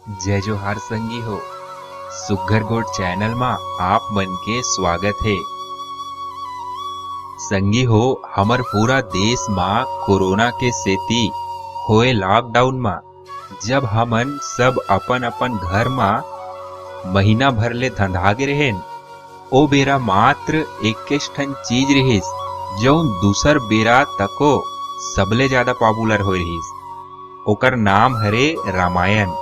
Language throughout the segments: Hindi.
जय जोहार संगी हो। सुग्घर गोठ चैनल मा आप मन के स्वागत है। संगी हो, हमर पूरा देश मा कोरोना के सेती होए लॉकडाउन मा जब हमन सब अपन अपन घर मा महीना भर ले धंधागे रहेन, ओ बेरा मात्र इक्कीस ठन चीज रहिस जौन दूसर बेरा तको सबले ज्यादा पॉपुलर हो रहिस। ओकर नाम हरे रामायण।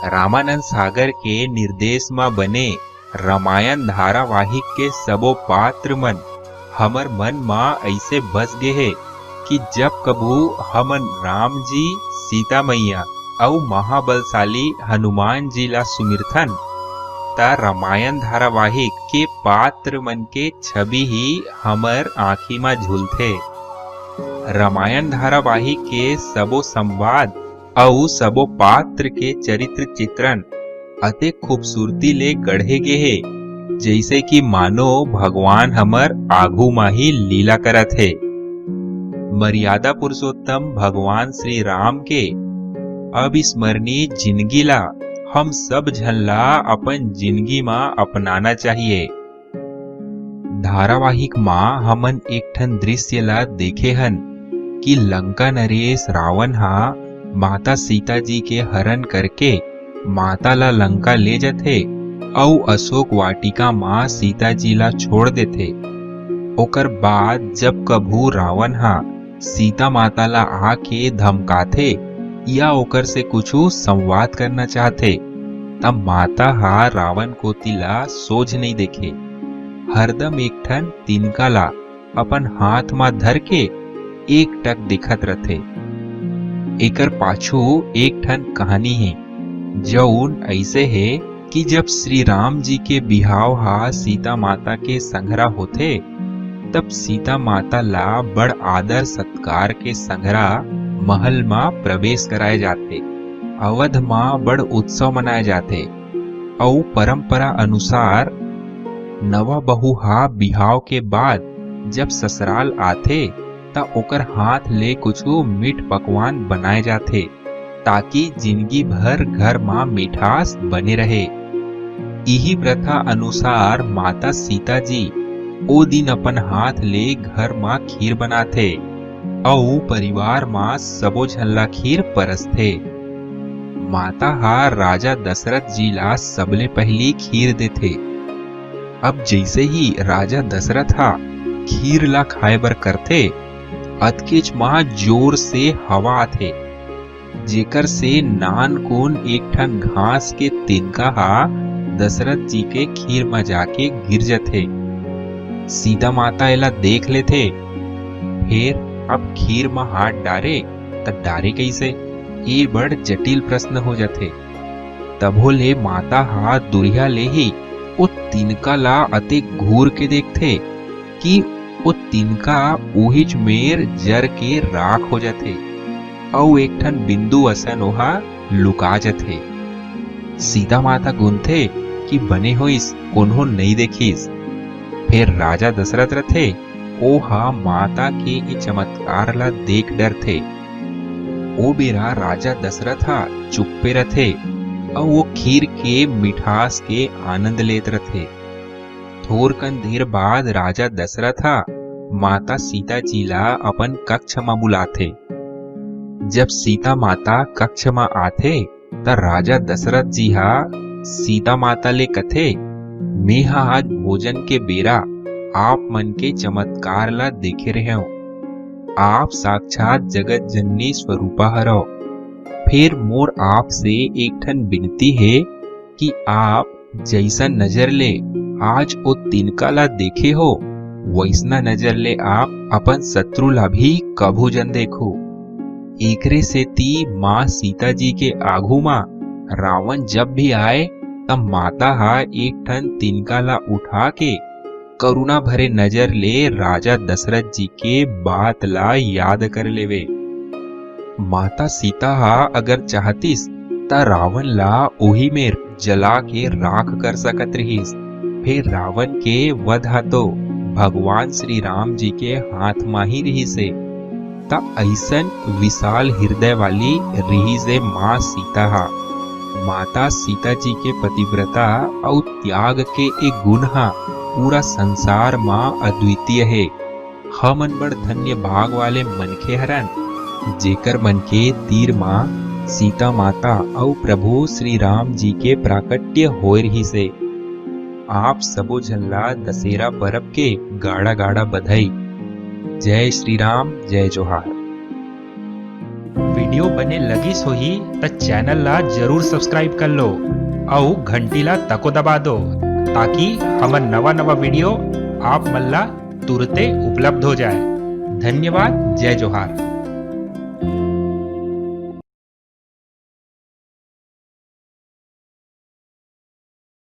रामानंद सागर के निर्देश में बने रामायण धारावाहिक के सबो पात्र मन हमर मन में ऐसे बस गए है कि जब कबू हमन राम जी, सीता मैया और महाबलशाली हनुमान जी ला सुमिरथन ता रामायण धारावाहिक के पात्र मन के छवि ही हमर आँखी में झूलथे। रामायण धारावाहिक के सबो संवाद और सबो पात्र के चरित्र चित्रण अति खूबसूरती ले गढ़े गे हे, जैसे कि मानो भगवान हमर आगू मा ही लीला करत है। मर्यादा पुरुषोत्तम भगवान श्री राम के अविस्मरणीय जिंदगी ला हम सब झन ला अपन जिंदगी मा अपनाना चाहिए। धारावाहिक मा हमन एक ठन दृश्य ला देखे हन कि लंका नरेश रावण हा माता सीता जी के हरण करके माता ला लंका ले जाते और अशोक वाटिका माँ सीता जी ला छोड़ देते। ओकर बाद जब कभू रावण हा सीता माता ला आके धमकाथे या ओकर से कुछ संवाद करना चाहते, तब माता हा रावण कोती ला सोझ नहीं देखे, हरदम एक ठन तिनका ला अपन हाथ मा धर के एक टक दिखत रथे। एकर पाछू एक ठन कहानी है जौन ऐसे है कि जब श्री राम जी के बिहाव हा सीता माता के संघरा होथे, तब सीता माता ला बड़ आदर सत्कार के संघरा महल मा प्रवेश कराए जाते। अवध मा बड़ उत्सव मनाए जाते और परंपरा अनुसार नवा बहू हा बिहाव के बाद जब ससुराल आथे ता ओकर हाथ ले कुछ मीठ पकवान बनाए जाते ताकि जिंदगी भर घर मां मिठास बने रहे। यही प्रथा अनुसार माता सीता जी ओ दिन अपन हाथ ले घर मां खीर बनाथे और परिवार मां सबो झन ला खीर परसथे। माता हा राजा दशरथ जी ला सबले पहली खीर देथे। अब जैसे ही राजा दशरथ हा खीर ला खाए बर करथे, अतकेच मां जोर से हवा आथे, जेकर से नान कोन एक ठन घास के तिनका हा दशरथ जी के खीर में जाके गिर जाथे। सीता माता एला देख लेथे, फिर अब खीर में हाथ डारे त डारे कैसे, ये बड़ जटिल प्रश्न हो जाथे। तभो ले माता हा दुरिया ले ही ओ तिनका ला अति घूर के देखथे कि वो तिनका उहिच मेर जर के राख हो जाथे और एक ठन बिंदु असन ओहा लुका जाथे। सीता माता गुनथे कि बने होइस कोन्हो नहीं देखिस। फिर राजा दशरथ रथे ओहा माता के ये चमत्कार ला देख डरथे। ओ बेरा राजा दशरथ हा चुप्पे रथे और वो खीर के मिठास के आनंद लेत रथे। थोर कन देर बाद राजा दशरथ माता सीता जी ला अपन कक्ष में बुलाथे। जब सीता माता कक्ष में आथे त राजा दशरथ जी हा सीता माता ले कथे, मैं हा आज भोजन के बेरा आप मन के चमत्कार ला देखे रहे हूँ। आप साक्षात जगत जननी स्वरूपा हरो। फिर मोर आप से एक ठन विनती है कि आप जैसा नजर ले आज ओ तिनका ला देखे हो, वैसना नजर ले आप अपन शत्रु ला भी कभू जन देखो। एकरे से ती माँ सीता जी के आगू मा रावण जब भी आए तब माता हा एक ठन तिनका ला उठा के करुणा भरे नजर ले राजा दशरथ जी के बात ला याद कर लेवे। माता सीता हा अगर चाहतीस ता रावण ला ओही में जला के राख कर सकत रहीस। फिर रावण के वध तो भगवान श्री राम जी के हाथ मा ही रही से। ता ऐसन विशाल हृदय वाली रही से माँ सीता हा माता सीता जी के पतिव्रता और त्याग के एक गुण हा पूरा संसार माँ अद्वितीय है। हमन बड़ धन्य भाग वाले मनखे हरन जेकर मन के तीर माँ सीता माता और प्रभु श्री राम जी के प्राकट्य होय रही से। आप सबो झल्ला दशहरा पर्व के गाड़ा गाड़ा बधाई। जय श्री राम, जय जोहार। वीडियो बने लगिस होही त चैनल ला जरूर सब्सक्राइब कर लो और घंटी ला तको दबा दो ताकि हमर नवा नवा वीडियो आप मन ला तुरते उपलब्ध हो जाए। धन्यवाद। जय जोहार।